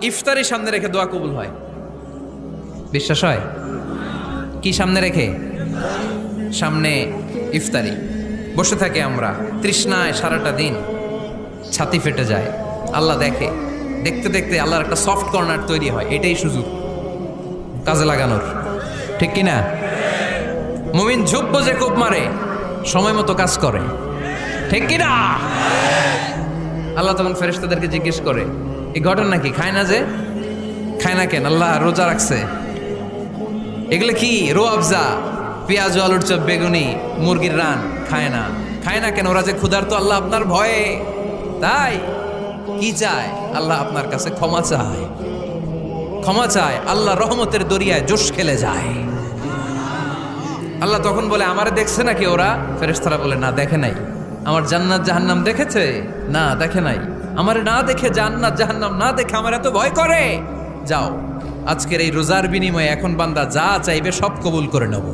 ইফতারি সামনে রেখে দোয়া কবুল হয়। বিশ্বাস হয়? কি সামনে রেখে? সামনে ইফতারি। বসে থাকে আমরা তৃষ্ণায় সারাটা দিন, ছাতি ফেটে যায়। আল্লাহ দেখে, দেখতে দেখতে আল্লাহর একটা সফট কর্নার তৈরি হয়। এটাই সুযোগ কাজে লাগানোর, ঠিক কিনা? মুমিন ঝুপ যে কোপ মারে, সময় মতো কাজ করে, ঠিক কিনা? আল্লাহ তখন ফেরেশতাদেরকে জিজ্ঞেস করে, এই ঘটনা কি? খায় না যে? খায় না কেন? আল্লাহ রোজা রাখছে। এগুলো কি? রো আফজা, পেঁয়াজ, আলুর চপ, বেগুনি, মুরগির রান খায় না। খায় না কেন? ওরা যে ক্ষুধার্ত, আল্লাহ আপনার ভয়ে। তাই কি চায়? আল্লাহ আপনার কাছে ক্ষমা চায়, ক্ষমা চায়। আল্লাহ রহমতের দরিয়ায় জোশ খেলে যায়। আল্লাহ তখন বলে, আমারে দেখছে নাকি ওরা? ফেরেশতারা বলে, না দেখে নাই। আমার জান্নাত জাহান্নাম দেখেছে? না দেখে নাই। আমারে না দেখে, জান্নাত জাহান্নাম না দেখে আমার এত ভয় করে। যাও, আজকের এই রোজার বিনিময়ে এখন বান্দা যা চাইবে সব কবুল করে নেব।